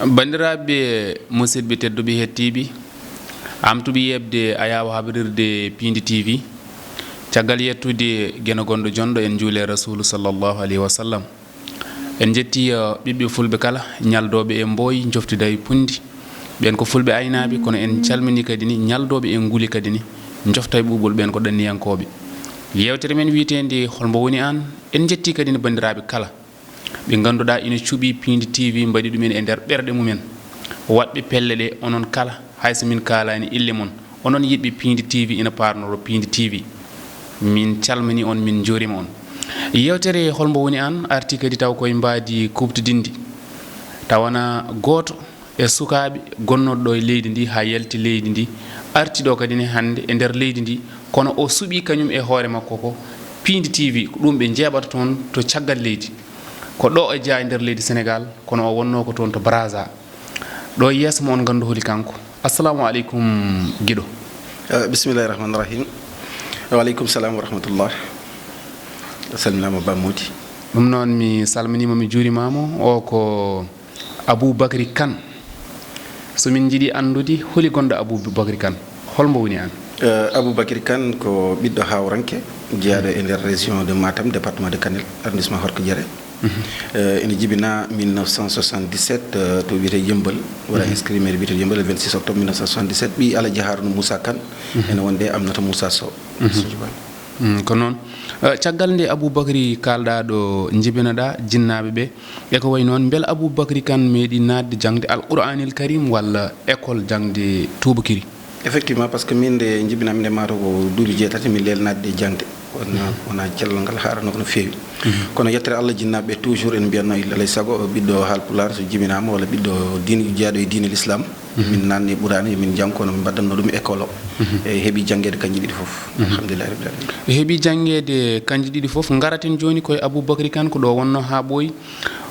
bandiraɓe musidɓe tedduɓe hettiɓe amtuɓe yebde a yawa habrirde Piinditv caggal yettude gueno gonɗo jonɗo en juule rasulu sallllahu alayhi wa sallam en jetti ɓiɓɓe fulɓe kala ñaldoɓe e mbooyi joftude e pundi ɓen ko fulɓe aynaɓe kono en calmini kadi ni ñaldoɓe en guuli kadi ni jofta e ɓuuɓol ɓen ko ɗanniyankoɓe yewtere men witende holmbo woni an en jetti kadi ni bandiraɓe kala ɓe ganduɗa ina cuuɓi Piinditv mbaɗi ɗumen e nder ɓerɗe mumen waɗɓe pelle ɗe onon kala hayso min kalani ille mon onon yiɗɓe Piinditv ina parnoro Piinditv min calmini on min jorima on yewtere holmbo woni an arti kadi taw koye mbadi kubtidindi tawana goto e sukaɓe gonnoɗo ɗo e leydi ndi ha yalti leydi ndi arti ɗo kadi ni hande e nder leydi ndi kono o suuɓi kañum e hoore makko ko Piinditv ko ɗum ɓe jeeɓata toon to caggal leydi ko ɗo e jaa e nder leydi Sénégal kono o wonno ko toon to Brazza ɗo yeeso mo on gandu holi kanko assalamu aleykum guiɗo bismillahi rahmani rahim waaleykum salam wa rahmatullah salminama BAAMODI ɗum noon mi salminima mi juurimama o ko Aboubacry Kane somin jiiɗi andude holi gonɗo Aboubacry Kane holmbo woni an Aboubacry Kane ko ɓiɗɗo hawranke jeeyaɗo e nder région de Matam département de Kanel arrondissement Horko Diéré ene jibina 1977 to wiyete Yembal wara inscrit maire wiyete Yembal le 26 octobre 1977 ɓi ala jaharno Moussa Kane ene wonde amnata Moussa Sow ko noon caggal nde Aboubacry kalɗa ɗo jibinaɗa jinnaɓe ɓe e ko way noon beele Aboubacry Kane meeɗi nadde jangde alqouranil karim walla école jangde Toubakiri effectivement par ce que min nde jibinaminde mato ko duuɓi jeetati min lelnadde jangde wona cellal ngal haarano kono feewi kono yettere Allah jinnaɓe toujours en mbiyatno alay saago ɓiɗɗo haalpular so jibinama walla ɓiɗɗo diine jeeyaɗo e diine l'islam min nanni ɓuurani yomin jangkono min mbaddanno ɗum école o e heeɓi janguede kanji ɗiɗi foof alhamdulillahi rabbil alamin heeɓi janguede kanji ɗiɗi foof garaten joni koye Aboubacry Kane ko ɗo wonno ha ɓooyi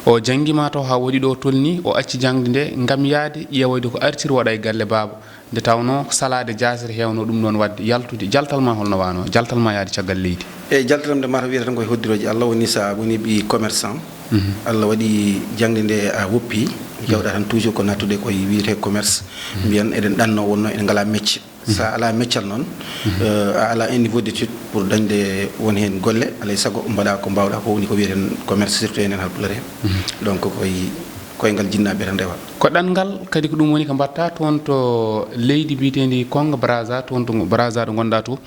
o janguima taw ha waɗi ɗo tolni o acci jangde nde gam yaade ƴeewoyde ko artir waɗa e galle baaba nde tawno salade jasere hewno ɗum ɗon wadde yaltude jaltal ma holno wano jaltal ma yaade caggal leydi e jaltalam nde mata wiyata tan koye hoddiroji Allah woni sa woni ɓi commerçant Allah waɗi jangde nde a woppi jawɗa tan toujours ko nattude koye wiyete commerce mbiyan eɗen ɗanno wonno eɗen ngala métier sa ala meccal noon a ala un niveau d' étude pour dañde woni hen golle alay saago mbaɗa ko mbawɗa ko woni ko wiyeten commerce surtout enen halpulare hen donc koyngal jinnaɓe tan rewa ko ɗanngal kadi ko ɗum woni ko mbatta toon to leydi mbitendi Congo Brazza toon to Brazza ɗo gonɗa to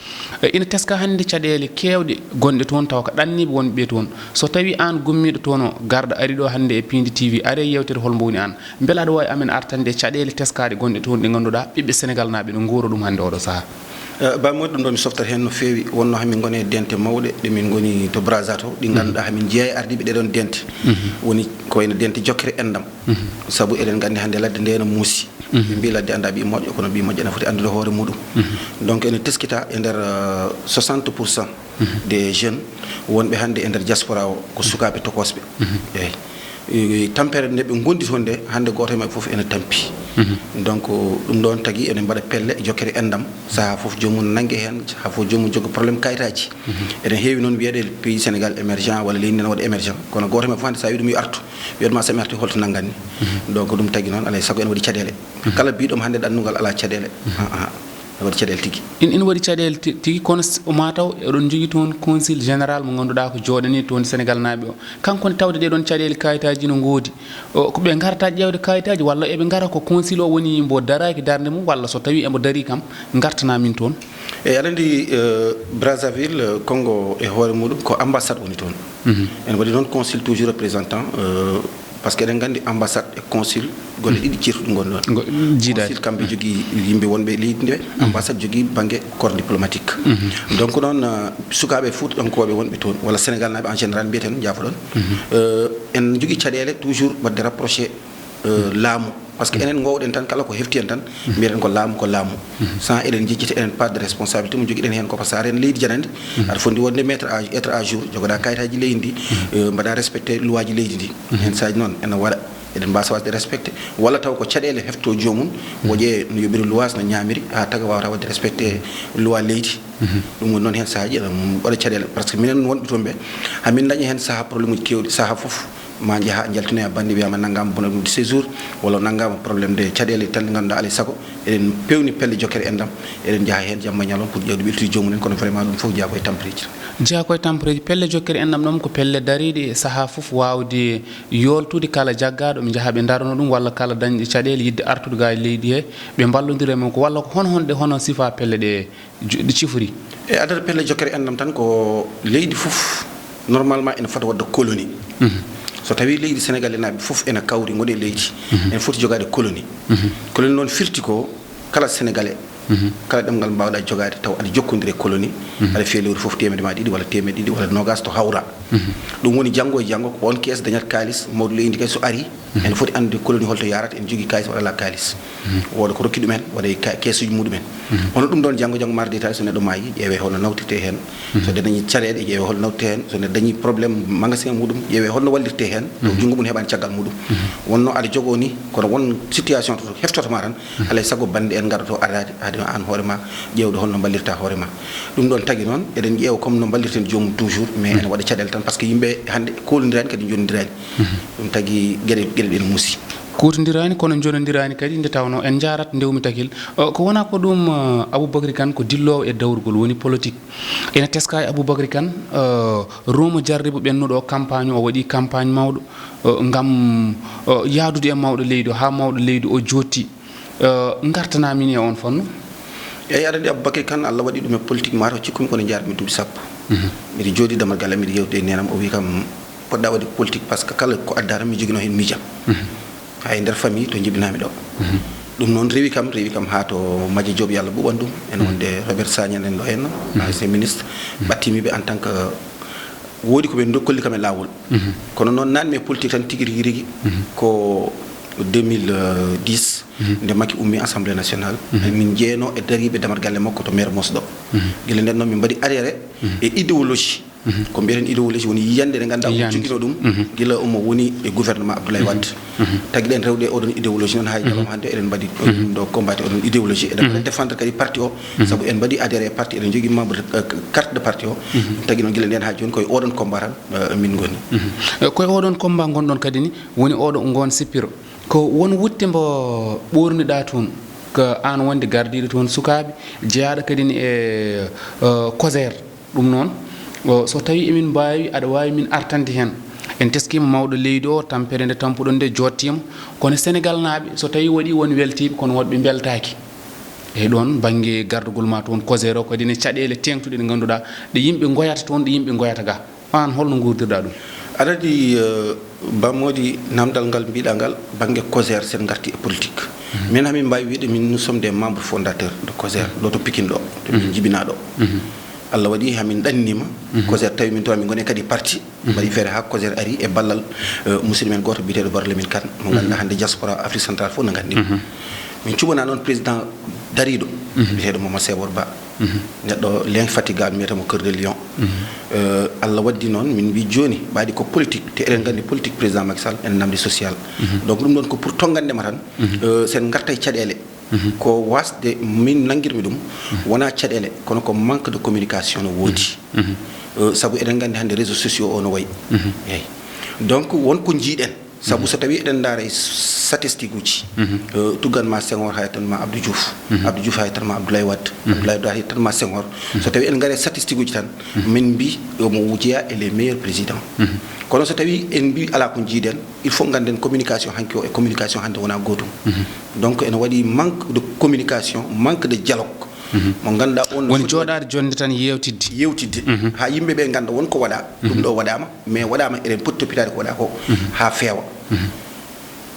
ina teska hannde caɗele kewɗe gonɗe toon taw ko ɗanniɓe wonɓe toon so tawi an gummiɗo toon o garɗo ari ɗo hannde e Piinditv are yewtere holmbo woni an beele aɗa wawi amen artande caɗele teskaɗe gonɗe toon ɗe ganduɗa ɓiɓɓe Sénégal naɓe no guura ɗum hannde oɗo saaha BAAMODI ɗum ɗo mi softat hen no feewi wonno hamin goni e dente mawɗe ɗe min goni to Brazza to ɗi ganduɗa hamin jeeya e ardiɓe ɗeɗon dente woni koyno dente jokkere endam saabu eɗen gandi hannde ladde nde no muusi ɓe mbi ladde anda ɓi moƴƴo kono ɓi moƴƴo ene foti andude hoore muɗum donc ene teskita e nder 60% des jeunes wonɓe hannde e nder diaspora o ko sukaɓe tokosɓe eyyi tampere nde ɓe gondi toon nde hannde goto e mabɓe foof ene tampi donc ɗum ɗon tagui enen mbaɗa pelle e jokkere endam saaha foof jomum nanggue hen saaha foof jomum jogui probléme kayitaji eɗen heewi noon wiyeɗe pays Sénégal émergent walla leydi ndi ne waɗa émergent kono goto e mabɓe fof hannde sa wi ɗum yo artu wiyatma somi arti holto nangganni donc ɗum tagui noon alay saago ene waɗi caɗele kala biɗomo hannde ɗannugal ala caɗele waɗi caɗele tigui ina waɗi caɗele tigui kono mataw eɗon jogui toon consul général mo ganduɗa ko joɗani toon Sénégal naaɓe o kankone tawde ɗeɗon caɗele kayitaji no goodi ko ɓe garata ƴewde kayitaji walla eɓe gara ko consul o woni mbo daraki darde mum walla so tawi emo dari kam gartana min toon e aɗa andi Brazzaville Congo e hoore muɗum ko ambassade woni toon ene waɗi noon consul toujours représentant par ce que eɗen gandi ambassade e consul golle ɗiɗi cirtuɗi gon ɗon consul kamɓe jogui yimɓe wonɓe leydi nde ambassade jogui banggue corps diplomatique donc noon sukaɓe fuutankoɓe wonɓe toon walla Sénégal naɓe en général mbiyeten jaafa ɗon en jogui caɗele toujours wadde rapproché laamu par ce que enen gowɗen tan kala ko hefti en tan mbiyaten ko laamu sans eɗen jejjita enen part de responsabilité mo joguiɗen hen ko par ce que leydi janandi aɗa fondi wonde être à jour jogoɗa kayitaji leydi ndi mbaɗa respecté loi ji leydi ndi hen saji noon ene waɗa eɗen mbasa wasde respecté walla taw ko caɗele hefto jomum woƴe no yoɓiri loi no ñamiri ha taga wawata wadde respecté loi leydi ɗum woni noon hen sahaji eɗen waɗa caɗele par ce que minen wonɓe toon ɓe hamin dañi hen saaha probléme uji kewɗi saaha foof ma jaha jaltinoya bandi wiyama nangama bona ɗum de séjour walla nangama probléme de caɗele tan ganduɗa alay saago eɗen pewni pelle jokkere endam eɗen jaaha hen jamma ñalon pour ƴewde ɓeltude jomumen kono vraiment ɗum fof jeeya koye tampereji jeeya koye tampereji pelle jokkere endam ɗum ko pelle dariɗe saaha fof wawde yoltude kala jaggaɗo ɓe jaaha ɓe darano ɗum walla kala dañɗe caɗele yidde artude ga e leydi he ɓe ballodira men ko walla ko honde hono sifa pelle ɗe cifori e adata pelle jokkere endam tan ko leydi fof normalement ene fota wadde colonie so tawi leydi sénégal enaɓe fof ene kawri goni leydi ene foti jogade colonie colonie noon firti ko kala sénégalais kala ɗemgal mbawɗa jogade taw aɗa jokkodiri colonie aɗa fiya lewru fof temedde ma ɗiɗi walla temedde ɗiɗi walla nogas to hawra ɗum woni janggo e janggo ko on kees dañat kalis mawɗo leydi kay so ari ene foti andude colonie holto yarata en jogui kalis waɗala kalis woda ko rokki ɗumen waɗa keesuji muɗumen hono ɗum ɗon janggo janggo marde tali so neɗɗo maayi ƴeewe holno nawtirte hen so nde dañi caɗele ƴeewe holno nawtirte hen so nde dañi probléme magasin muɗum ƴeewe holno wallirte hen to junggo mum heɓani caggal muɗum wonno aɗa jogo ni kono won situation to heftotoma tan alay saago bande en garata to arade haade an hoorema ƴewde holno ballirta hoorema ɗum ɗon tagui noon eɗen ƴeewa comme no ballirten jomum toujours mais ene waɗa caɗele tan par ce que yimɓe hande kolodirani kadi jondirani ɗum tagui gueɗe ɗen muusi kutodirani kono jonodirani kadi nde tawno en jarat ndewmi takil ko wona ko ɗum Aboubacry Kane ko dillowo e dawrugol woni politique ene teska e Aboubacry Kane Roma jarribo ɓennuɗo campagne o waɗi campagne mawɗo gam yaadude e mawɗo leydi o ha mawɗo leydi o jotti gartanamini e on fonno eyyi aɗa andi Aboubacry Kane Allah waɗi ɗum e politique mata o cikkumi kono jarmi duuɓi sappo mbiɗa jooɗi damal galle mbiɗa yewde e nenam o wi kam poɗɗa waɗi politique par ce que kala ko addata mi joguino hen miijam hay nder famille to jibinami ɗo ɗum noon rewi kam ha to Madji Diop Yallah ɓuɓan ɗum ene wonde Robert Sagna en ɗo henno ancien ministre ɓattimiɓe en tant que woodi koɓe dokkolli kam e lawol kono noon nanmi e politique tan tigui rigui ko 2010 nde Macky ummi assemblée nationale min jeeyno e dariɓe damar galle makko to maire Mosɗo guila nden noon min mbaɗi adhéré e idéologie ko mbiyeten idéologie woni yiyande nde ganduɗa o joguino ɗum guila omo woni e gouvernement Abdoulaye Wade tagui ɗen rewde oɗon idéologie noon hay ñalawma hande eɗen mbaɗi ɗum ɗo combatté oɗon idéologie eɗen mbaɗa défendre kadi parti o saabu en mbaɗi adhéré e parti eɗen jogui membre carte de parti o tagui noon guila nden ha joni koye oɗon combat tan min goni koye oɗon combat gonɗon kadi ni woni oɗo gon sippiro ko won wutte mbo ɓorniɗa toon ko an wonde gardiɗo toon sukaɓe jeeyaɗo kadi ni e cosére ɗum noon so tawi emin mbawi aɗa wawi min artande hen en teskima mawɗo leydi o tampere nde tampuɗon nde jottima kono sénégal naaɓe so tawi waɗi won weltiɓe kono woɗɓe beltaki eyyi ɗon banggue gardugol ma toon cosére o kadi ne caɗele tengtuɗe ɗe ganduɗa ɗe yimɓe goyata toon ɗe yimɓe goyata ga an holno gurdirɗa ɗum aɗa andi BAAMODI namdal ngal mbiɗa ngal banggue cosére sen garti e politique min hamin mbawi wiide min nous sommes des membres fondateurs de cosére ɗo to Pikine ɗo to min jibina ɗo Allah waɗi hamin ɗannima cosére tawi min to min goni kadi parti mbaɗi feere ha cosére ari e ballal musidɗo men goto biteɗo Barlamin Kane mo ganduɗa hande diaspora Afrique centrale fof no gandima min cuɓana noon président dariɗo biteɗo Mamadou Sebor Ba neɗɗo l'infatigable mbiyetamo cœur de lion Allah waddi noon min mbi joni ɓaɗi ko politique te eɗen gandi politique président Macky Sall en namdi social donc ɗum ɗon ko pour tongandema tan sen garta e caɗele ko wasde min nanguirmi ɗum wona caɗele kono ko manque de communication no woodi saabu eɗen gandi hande réseaux sociaux o no wayi eyyi donc wonko jiiɗen saabu so tawi eɗen daara statistique uji tugganma Senghor hay tan ma Abdou Diouf hay tan ma Abdoulaye Wade Abdoulaye Wade hay tan ma Senghor so tawi en gaari statistique uji tan min mbi omo jeeya et les meilleurs présidents kono so tawi en mbi ala ko jiiɗen il faut ganden communication hanki o e communication hande wona gotum donc ene waɗi manque de communication manque de dialogue mo ganduɗa on woni jooɗade jonde tan yewtidde ha yimɓeɓe ganda wonko waɗa ɗum ɗo waɗama mais waɗama eɗen poti toppitade ko waɗa ko ha feewa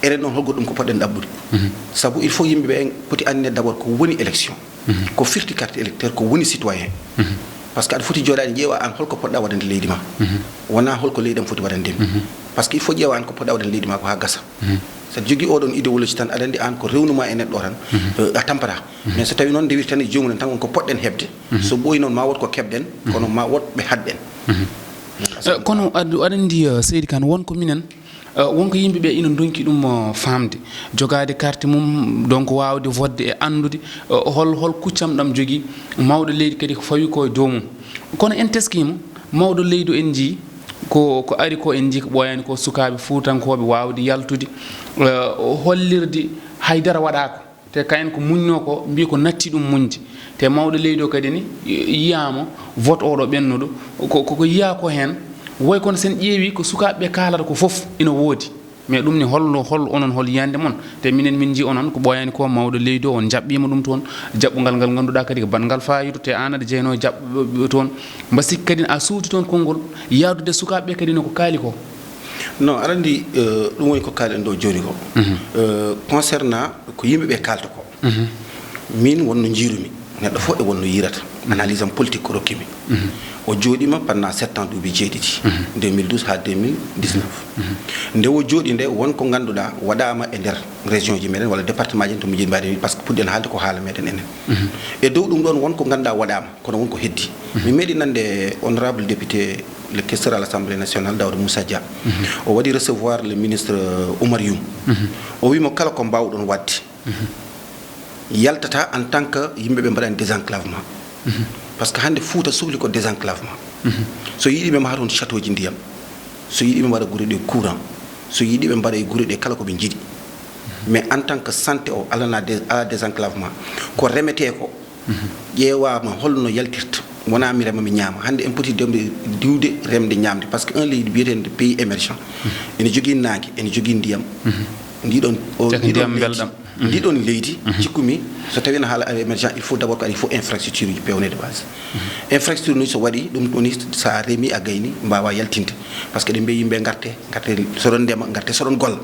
eɗen noon holgo ɗum ko poɗɗen ɗaɓɓude saabu il faut yimɓeɓe en poti andine d' abord ko woni élection ko firti carte électeur ko woni citoyen par ce que aɗa foti jooɗade ƴeewa an holko poɗɗa waɗande leydi ma wona holko leydi am foti waɗandemi par ce que il faut ƴeewa an ko poɗɗa waɗande leydi ma ko ha gasa saɗa jogui oɗon idéologie tan aɗa andi an ko rewnuma e neɗɗo tan a tampata mais so tawi noon ndewiri tan e jomumen tan wonko poɗɗen hebde so ɓooyi noon ma wot ko keɓɗen kono ma wotɓe hadɗen kono aɗa andi Seydi Kane wonko minen wonko yimɓeɓe ina donki ɗum famde jogade carte mum donc wawde vodde e andude hol kuccam ɗam jogui mawɗo leydi kadi ko fawi ko dow mum kono en teskima mawɗo leydi en jii ko ari ko en jik boyani ko sukabe fuutankobe wawdi yaltude hollirde haydara wadako te kayen ko munno ko mbi ko natti dum munji te mawdo leydo kadi ni yiyamo vote odo bennudo ko yiya ko hen way kon sen ƴeewi ko sukabe kalata ko fof ina wodi mais dum ni hol onon hol yande mon te minen min ji onon ko boyani ko mawdo leydo on jabbima dum ton jabbungal ngal ganduda kadi ko bangal faayidu te anade jeeno jabbe ton mbasi kadi a suuti ton kongol yaadude sukabe kadi no ko kaali ko non arandi dum woni ko kaali ndo joni ko concernant ko yimbe be kalta ko min wonno jirumi neddo fo e wonno yirata analyse am politique ko rokkimi o joodima pendant 7 ans duubi jeedidi 2012 ha 2019 nde o joodi nde won ko ganduda wadama e der région ji meden wala département ji to mi jimbaade parce que pudden haalde ko haala meden enen e dow dum don won ko ganduda wadama kono won ko heddi mi medi nande honorable député le questeur à l'Assemblée nationale Daouda Moussa Dia o wadi recevoir le ministre Oumar Youm o wi mo kala ko mbawdon wadde yaltata en tant que yimbe be mbadan désenclavement parce que hande Fouta sohli ko désenclavement so yidi be ma ton château ji ndiyam so yidi be mbada gure de courant so yidi be mbada gure de kala ko be jidi mais en tant que santé o alana ala désenclavement ko remete ko jeewa ma holno yaltirta wona mi rema mi ñaama hande en poti demde diwde remde ñamde parce que un leydi bietende pays émergent ene jogui naangi ene jogui ndiyam ndidon ndidon leydi cikkumi so tawi na haala émergent il faut d'abord il faut infrastructure ji pewne de base infrastructure ni so wadi dum doni sa remi a gayni mbawa yaltinde parce que de mbey yimbe ngarte so don ndema ngarte so don gol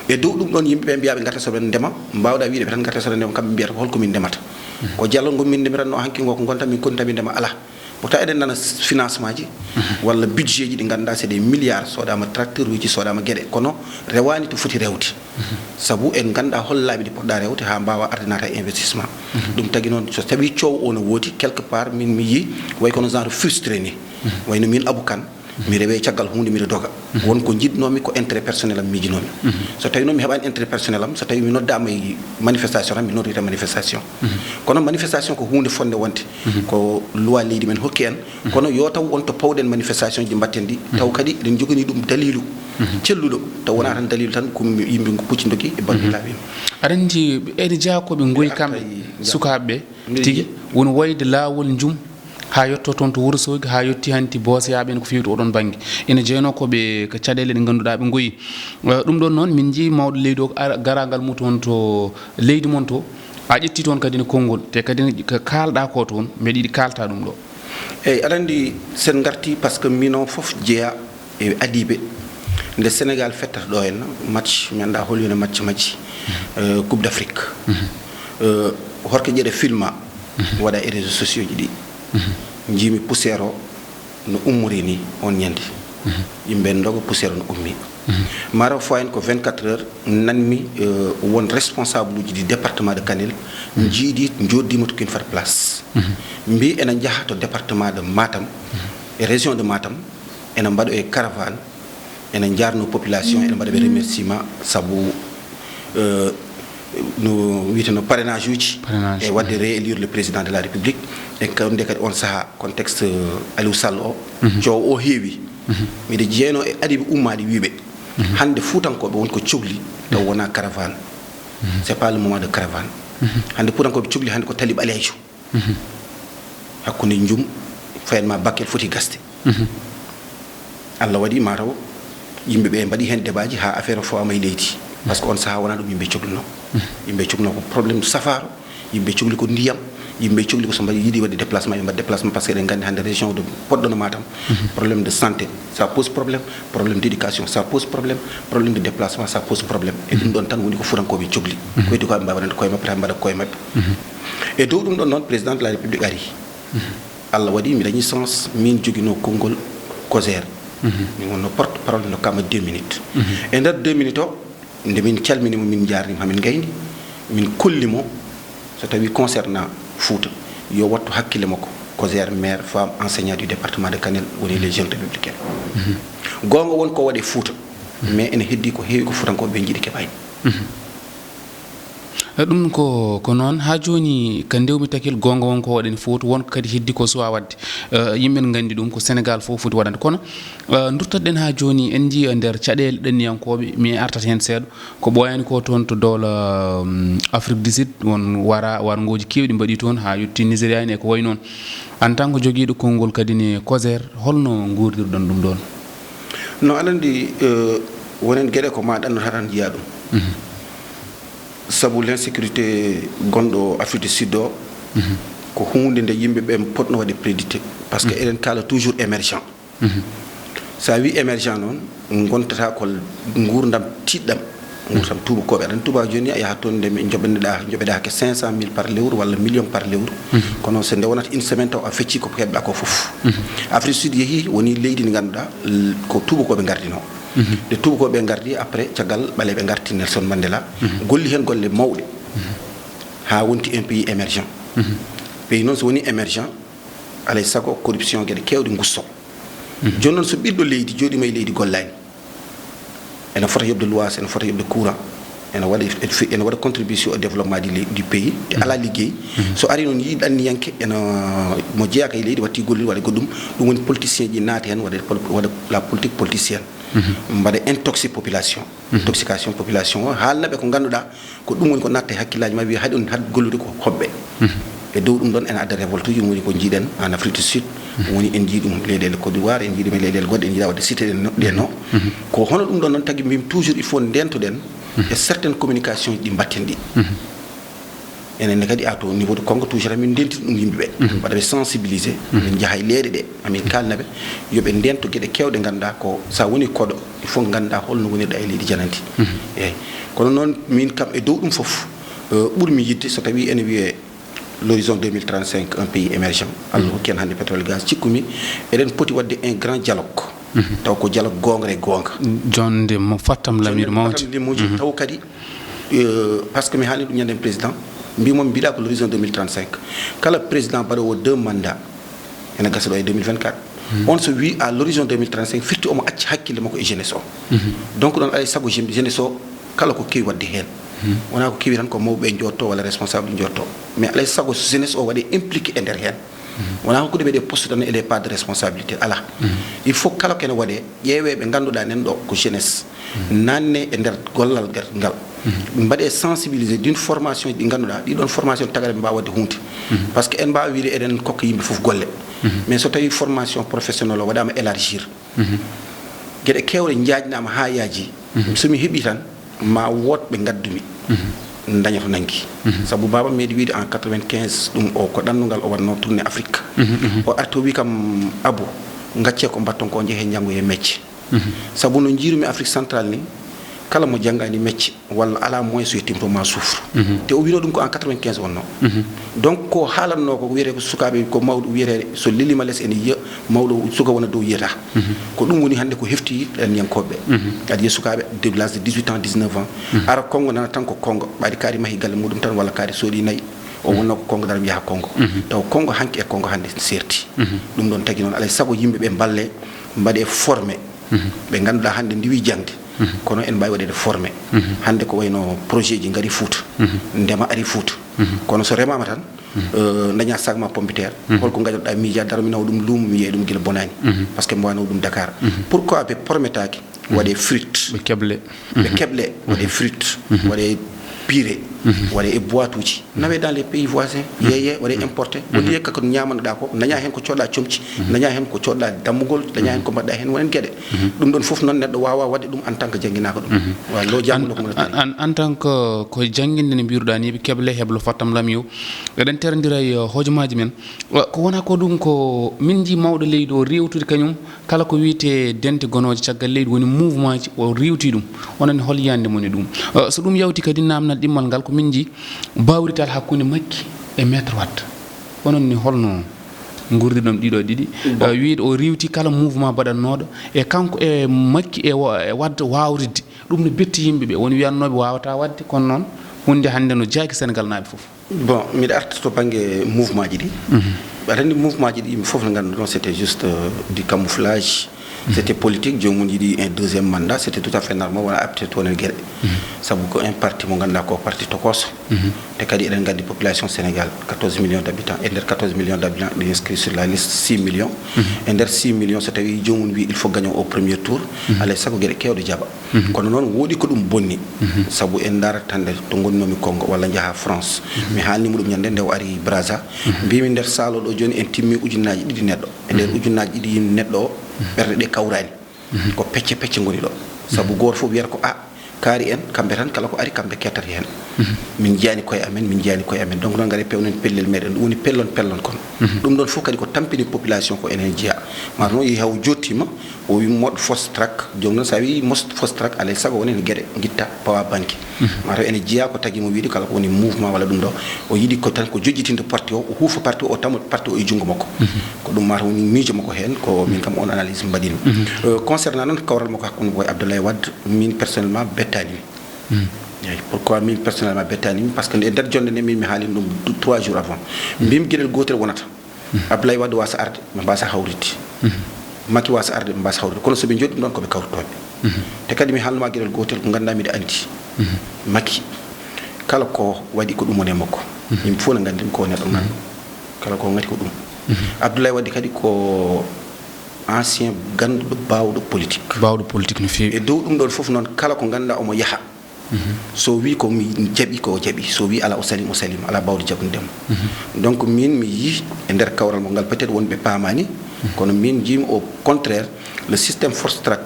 e dow dum don yimbe be biyabe ngarte so don ndema mbawda wiide be tan ngarte so don ndema kambe biyata ko holko min ndemata ko jallo ngom min ndemiranno hanki ngo ko gonta min konta min ndema ala pourtant eden nana financement ji wala budget ji di ganda c'est des milliards sodama tracteur wi ci sodama gede kono rewani to foti rewti sabu en ganda hollaabe di podda rewti ha mbawa ordinateur investissement dum tagi non so tabi ciow on woti quelque part min mi yi way kono genre frustré ni way no min abukan mi rewe ciagal hunde mi doga won ko jidnomi ko intérêt personnel am mijinomi so tawi non mi heban intérêt personnel am so tawi mi noddama e manifestation am mi noddita manifestation kono manifestation ko hunde fonde wonte ko loi leydi men hokki en kono yo taw on to pawden manifestation ji battendi taw kadi den jogani dum dalilu celludo taw wona tan dalilu tan ko yimbe ko pucci ndoki e bangi labi arandi edi jakobe ngoy kambe sukabe tigi won wayde lawol njum ha yotto ton to wursogi ha yotti hanti bosyaɓe en ko fiwti odon banggue ene jeeno koɓe ko caɗele ɗe ganduɗa ɓe goyi ɗum ɗon noon min jii mawɗo leydi o garagal mum toon to leydi mon to a ƴetti toon kadi ne konngol te kadi ko kalɗa ko toon mbeɗa yiɗi kalta ɗum ɗo eyyi aɗa andi sen garti par ce que mino foof jeeya e adiɓe nde Sénégal fettata ɗo henna match mi anda holwine match majji coupe d' Afrique horko ƴeɗe filma waɗa e réseaux sociaux ji ɗi jimi poussière o no ummori ni on ñande yimɓe ndogo poussière no ummi mara fo en ko 24 heures nanmi won responsable uji du département de Kanel jiidi joddima to kin fat place mbi ena jaha to département de Matam et région de Matam ena mbaɗo e caravane ena jarno population ena mbaɗa ɓe remerciement sabu no witano parrainage uji e wadde réélire le président de la république e kawde kadi on saha contexte Aliou Sall o coow o heewi miɗe jeeno e adiɓe ummade wiɓe hande fuutankoɓe wonko cohli taw wona caravane c'est pas le moment de caravane hande fuutankoɓe cohli hande ko tali ɓaleejo hakkude jum fayenma Bakel foti gaste Allah waɗi mataw yimɓeɓe mbaɗi hen débat ji ha affaire o fawama e leydi par ce que on saha wona ɗum yimɓe cohluno yimɓe cohluno ko probléme safaro yimɓe cohli ko ndiyam yimɓe cohli ko so mbaɗi yiiɗi wadde déplacement ɓe mbaɗa déplacement par ce que eɗen gandi hande région de Podor no Matam problème de santé ça pose problème problème d' éducation ça pose problème problème de déplacement ça pose problème e ɗum ɗon tan woni ko fuurankoɓe cohli koyti ko ɓe mbawa rende koye mabɓe tan mbaɗa koye mabɓe e dow ɗum ɗon noon président de la république ari Allah waɗi mi dañi sens min joguino konngol COSER min wonno porte parole no kama 2 minutes e nder 2 minutes o nde min calminimo min jarnimo hamin gayni min kollimo so tawi concernant Fouta yo wattu hakkille makko COSER maire femme enseignant du département de Kanel woni les jeunes républicains gonga won ko waɗe Fouta mais ene heddi ko heewi ko fuutankoɓe jiiɗi keɓani dum ko non ha joni ka ndewmi takil gonga won ko waden foot won kadi hiddi ko so wadde yimbe ngandi dum ko Sénégal fo futi wadande kono ndurtadden ha joni en ji nder cadel denniyankobe mi artata hen seedo ko boyani ko ton to dola Afrique du Sud won war ngoji kewdi mbadi ton ha yotti Nigeria en ko way non en tant que jogiido kongol kadi ne Kozer holno ngurdirdon dum don no alandi wonen gede ko ma dan haran jiya dum sabu l'insécurité gondo Afrique du Sud ko hunde nde yimbe be potno wade prédité parce que eden kala toujours émergent sa wi émergent non gontata ko ngurdam tiddam ngurdam tuba ko be dan tuba joni ay hatonde me jobeda ke 500,000 par l'euro wala million par l'euro kono se nde wonata une semaine taw a fecci ko hebda ko fof Afrique Sud yehi woni leydi ni ganduda ko tuba ko be gardino de tuba ko be gardi après tiagal bale be garti Nelson Mandela golli hen golle mawde ha wonti un pays émergent pays non so woni émergent alay sago corruption gede kewdi ngusso jonnon so biddo leydi jodi may leydi gollani ena fota yobde loi ena fota yobde courant ena wada contribution au développement du pays te ala liggéey so ari non yi dan yanke ena mo jeya kay leydi watti golli wala godum dum woni politicien ji naati hen wada la politique politicienne mbade intoxication population halnabe ko ganduda ko dum woni ko natta hakkilaji ma wi hadi on had gollude ko hobbe e dow dum don en adda révolte ji woni ko jiden en Afrique du Sud woni en jidum leedel Côte d'Ivoire en jidum leedel godde en jida wadde cité de no ko hono dum don non tagi mbim toujours il faut dentoden et certaines communications di battendi enen kadi ato au niveau de Congo toujours min denti dum yimbe wada be sensibiliser min jahay leede de amin kalnabe yobe dento gede kewde ganda ko sa woni kodo il faut ganda holno woni da e leedi jananti kono non min kam e dow dum fof burmi yidde so tawi en wiye l'horizon 2035 un pays émergent alors ken hande pétrole gaz cikumi eden poti wadde un grand dialogue taw ko dialogue gongre gonga jonde mo fatam lamir mawti taw kadi parce que mi haali dum nyande président mbimom bila ko l'horizon 2035 kala président bado 2 mandats ena gasa do 2024 on se wi à l'horizon 2035 firti o mo acci hakkille mako e jeunesse o donc don ay sago jeunesse o kala ko kewi wadde hen wona ko kewi tan ko mawbe njorto wala responsable njorto mais alay sago jeunesse o wadi impliqué e der hen wona ko des postes tan et pas de responsabilité ala il faut kala ken wade yewe be ganduda nen do ko jeunesse nanne e der gollal ngal mbade sensibiliser d'une formation di ganduda di don formation tagare mba wadde hunti parce que en ba wiide eden kokko yimbe fof golle mais so tawi formation professionnelle o wadama élargir gede kewre njaajnama ha yaaji somi hebi tan ma wot be gaddumi dañato nangi sabu baba medi wiide en 95 dum o ko dannugal o wanno tourner Afrique o arto wi kam Abou ngacce ko batton ko jehe jango e mecce sabu no jirumi Afrique centrale ni kala mo jangani mecce walla ala moyen so timto ma souffre te o wino dum ko en 95 wonno donc ko halanno ko wiire ko sukabe ko mawdu wiire so lilima les en ye mawdo suka wona do yeta ko dum woni hande ko hefti en yankobe adi sukabe de l'âge de 18 ans 19 ans ara Congo nana tan ko Congo badi kari mahi galle mudum tan walla kari sodi nay o wonno ko Congo dara biya Congo taw Congo hanki e Congo hande serti dum don tagi non alay sago yimbe be balle mbade formé be ganduda hande ndiwi jangde kono en bay wadede formé hande ko wayno projet ji ngari foot ndema ari foot kono so remama tan daña sagma pompiter holko gadda miija daro mi naw dum luum mi yedum gila bonani parce que mo wano dum Dakar pourquoi be prometaki wade fruit be keble wade fruit wade pire wade e boituji nawe dans les pays voisins yeye wade importer woni yekka ko nyamanda ko daña hen ko cioda ciomci daña hen ko cioda damugol daña hen ko badda hen wonen gede dum don fof non neddo wawa wadde dum en tant que janginaka dum wa lo jangudo ko en tant que ko janginde ne biruda ni be keble heblo fatam lamyo eden terndira hojomaji men ko wona ko dum ko minji mawdo leydo rewtude kanyum kala ko wiite dente gonoje caggal leydi woni mouvement ji o rewti dum onon hol yande moni dum so dum yawti kadi namna dimmal gal ko minji bawrital hakkunde makki e maître wat onon ni holno ngurdidom dido didi wiide o rewti kala mouvement badannodo e kanko e makki e wadde wawride dum ne betti yimbe be woni wiyannobe wawata wadde kon non hunde hande no jaaki Sénégal naabe fof bon mi arti to bangue mouvement ji di batandi mouvement ji di fof no gandu non c'était juste du camouflage C'était politique, jomum dit un deuxième mandat, c'était tout à fait normal, voilà, après tout on est guerre. Ça beaucoup un parti mon ganda ko parti to koso. Te kadi eden gandi population Sénégal 14 millions d'habitants et 14 millions d'habitants inscrits sur la liste 6 millions. Et der 6 millions c'est tawi jomum wi il faut gagner au premier tour. Allez sago guerre kewdo jaba. Kono non wodi ko dum bonni. Sabu en dara tande to gonnomi Congo wala jaha France. Mi halni mudum nyande ndew ari Brazza. Bimi der salo do joni en timmi ujunaji didi neddo. E der ujunaji didi neddo berde de kawrani. Ko pecce ngoni do. Sabu gor fu wier ko kaari en kambe tan kala ko ari kambe ketati hen min jani koy amen donc non ngare pewnen pellel meden woni pellon kon dum don fu kadi ko tampini population ko enen jiya mar no yi haw jottima o wi mod fast track jomno sa wi most fast track ale sago woni gede gitta pawa banki mar enen jiya ko tagi mo wiidi kala ko woni mouvement wala dum do o yidi ko tan ko jojjitinde parti o huufa parti o tammo parti o e jungo makko ko dum mar woni miijo makko hen ko min kam on analyse mbadino concernant non kawral makko hakkunde boy Abdoulaye Wade min personnellement bettani pourquoi min personnellement bettani parce que der jonde ne min mi halin dum 3 jours avant bim gidel gotel wonata Abdoulaye Wade wasa arde ma basa hawriti Macky wasa arde ma basa hawriti kono so be joddi non ko be kawrtobe te kadi mi halma gidel gotel ko ganda mi de anti Macky kala ko wadi ko dum woni makko yim fu na gandim ko ne dum nan kala ko ngati ko dum Abdoulaye Wade kadi ko ancien gandu bawdo politique no feewi e dow dum don fof non kala ko ganda o mo yaha so wi ko mi jabi ko jabi so wi ala o salim ala bawdo jabundem donc min mi yi e der kawral mo gal peut-être wonbe pamani kono min jim au contraire le système force track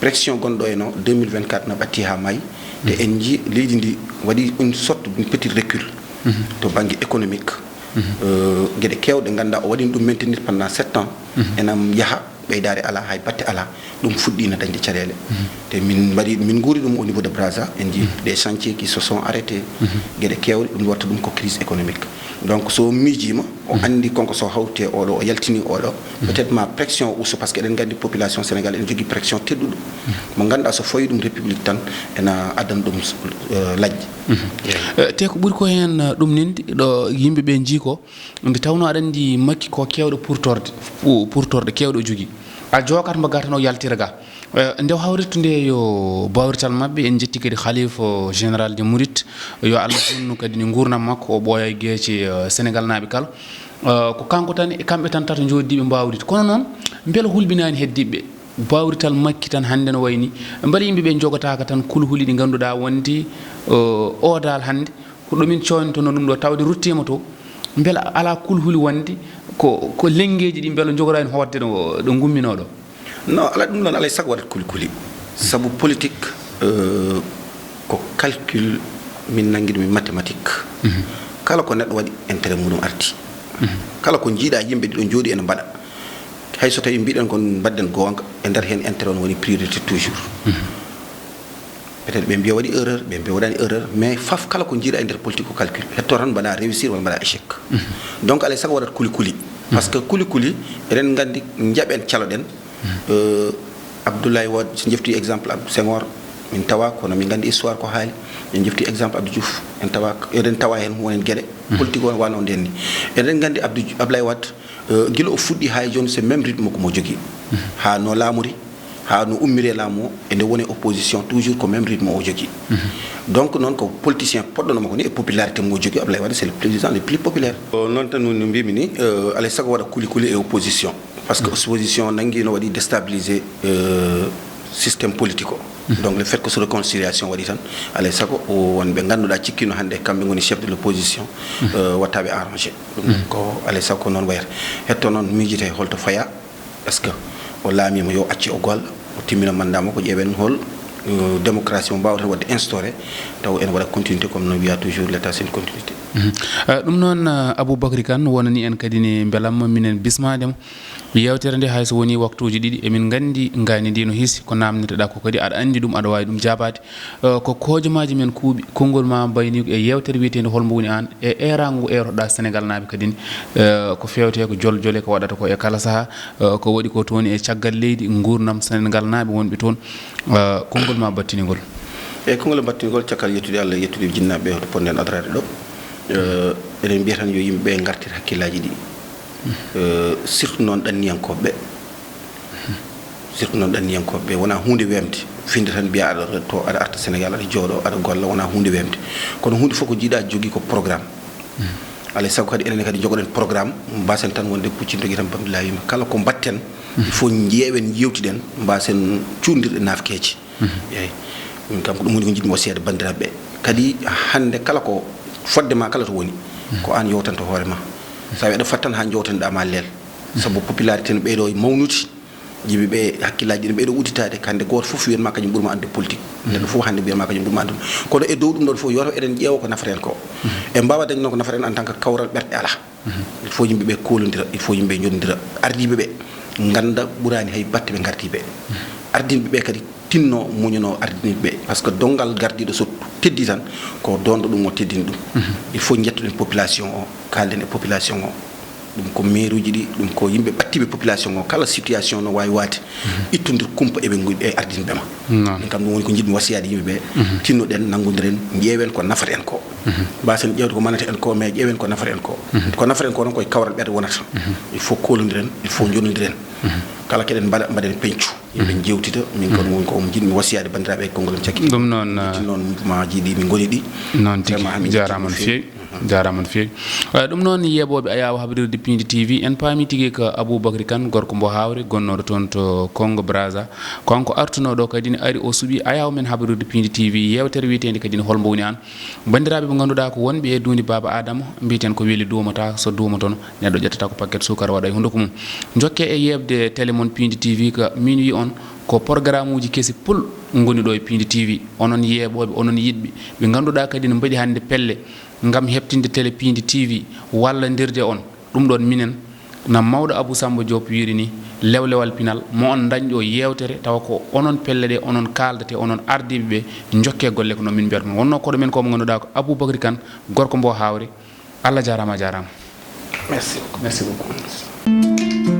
pression gondo eno 2024 na batti ha may te en ji leydi ndi wadi une sorte de petit recul to bangi économique gede kewde ganda o wadi dum maintenir pendant 7 ans enam yaha beydare ala hay batte ala dum fuddina dañde carele te min bari min guri dum au niveau de Brazza en dit des chantiers qui se sont arrêtés gede kewde dum warta dum ko crise économique donc so mijima o andi konko so hawte o do yaltini o do peut-être ma pression ou parce que den gandi population sénégalaise en jogi pression teddudo mo ganda so foyi dum république tan ena adan dum lajji te ko buri ko hen dum nindi do yimbe be jiko ndi tawno adandi Macky ko kewdo pourtorde kewdo jogi a jokat mba gatano yaltiraga ndew hawritunde yo bawrital mabbe en jetti kadi khalifa général de Mourid yo Allah sunnu kadi ni gurnam makko o boya geeci Sénégal naabe kala ko kanko tan e kambe tan tata jodibe mbawrit kono non bel hulbinani heddibe bawrital Macky tan hande no wayni mbari yimbe be jogata ka tan kulhuli di ganduda wonti o dal hande ko do min coynto no dum do tawde ruttima to bel ala kulhuli wandi ko lengeji di bel jogorani hotte do gummino do non ala dum non ala sag wadat kulkuli sabu politique ko calcul min nangir mi mathématique kala ko neddo wadi intérêt mudum arti kala ko jiida yimbe do jodi en bada hay so tawi biiden kon badden gonga e der hen intérêt woni priorité toujours peut-être be mbiya wadi erreur be mbiya wadani erreur mais faf kala ko jiida e der politique ko calcul hetto tan bada réussir wala bada échec donc ala sag wadat kulkuli parce que kulkuli ren gandi njaben cialoden Abdoulaye Wade si jefti exemple Abdou Senghor min tawa kono min gandi histoire ko haali min jefti exemple Abdou Diouf en tawa eden tawa hen wonen gede politique on wano denni eden gandi Abdoulaye Wade gilo o fuddi hay joni c'est même rythme ko mo jogi ha no lamuri ha no ummire lamo e de woni opposition toujours ko même rythme o jogi donc non ko politicien poddo no ko ni popularité mo jogi Abdoulaye Wade c'est le président le plus populaire non tan no mbimi ni ala sago wada kuli et opposition parce que opposition nangi no wadi déstabiliser système politique donc le fait que ce réconciliation wadi tan ala sago o wonbe ganduda cikkino hande kambe ngoni chef de l'opposition watabe arranger ko ala sago non wayr hetto non mijite holto faya parce que o laami mo yo acci o gol o timmina mandama ko jeben hol démocratie mo bawta wadde instauré taw en wada continuité comme no wiya toujours l'état c'est une continuité dum non Aboubacry Kane wonani en kadi ne belam minen bismadem yewtere nde hayso woni waktuji didi e min gandi ngani dino hisi ko namnita ko kadi ada andi dum ada wawi dum jabade ko kojomaaji men kuubi kongol ma bayni e yewtere wietende hol mbo woni an e erangu eroda Sénégal naabe kadi ko fewte ko joljole ko wadata ko e kala saha ko wadi ko toni e caggal leydi gurnam Sénégal naabe wonbe ton kongol ma battinigol e kongol battinigol cakal yettude Allah yettude jinnabe to ponden adrade do eden biatan yo yimbe ngartir hakkilaji di surtout non danniyankobe surtout non dan yanko be wona hunde wemde finde tan biya ala to ada arta Sénégal ada jodo ada golla wona hunde wemde kono hunde foko jida jogi ko programme ala sago kadi enen kadi jogoden programme mbasen tan wonde puccindo gitam bamdulayi kala ko batten il faut njeewen yewtiden mbasen ciundirde nafkeji yeyi min kam ko dum woni ko jidmo seede bandirabe kadi hande kala ko fodde ma kala to woni ko an yewtanto hoore ma sa weda fattan ha jewtanda ma leel sabu popularité no beedo mawnuti jibi be hakkilaji no beedo uditade kande goto fofu wen ma kanyum burma ande politique neddo fofu hande biya ma kanyum burma ande kono e dow dum do fofu yoto eden jeewo ko nafaren ko e mbawa dañ non ko nafaren en tant que kawral berde ala il faut yimbe be kolondira il faut yimbe jondira ardibe be nganda burani hay batte be gardibe ardinbe be kadi tinno muñuno ardinbe be parce que dongal gardido so teddi tan ko dondo dum mo teddini dum il faut jettude population o kalden e population o dum ko meeruji di dum ko yimbe battibe population o kala situation no way wati ittundir kumpa e be ngudi e ardinbe ma en kam dum woni ko jidmi wasiyade yimbe be tinno den nangudiren jeewen ko nafata en ko basen jewto ko manata en ko me jeewen ko nafata en ko nafata en ko non koy kawral berde wonata il faut kolondiren il faut jonodiren kala keden mbaden pencu yimbe jewtita min ko woni ko jidmi wasiyade bandirabe ko ngolom ciakki dum non ma jidi mi ngoni di non tigi jaaraman feewi jaaraman feewi dum non yebobe ayawa habirde Piinditv en paami tigi ko Aboubacry Kane gorko mbo hawre gonnodo ton to Congo Brazza konko artuno do kadi ni ari o subi ayawa men habirde Piinditv yewtere wiitende kadi ni hol mbo woni an bandirabe be ganduda ko wonbe e duundi baba Adama mbiten ko weli duumata so duumaton neddo jettata ko paquet sukar wada e hunduko mum jokke e yebde télémon Piinditv ko min wi on ko programme uji kesi pul ngoni do e Piinditv onon yebobe onon yidbe be ganduda kadi no mbadi hande pelle ngam heptinde télé Piinditv walla ndirde on dum don minen na mawdo Abou Samba Diop wiri ni lewlewal pinal mo on dañdo yewtere taw ko onon pelle de onon kaldate onon ardibe be jokke golle ko no min biyat wonno ko do men ko mo ganduda ko Aboubacry Kane gorko mbo hawre Allah jaarama jaarama merci beaucoup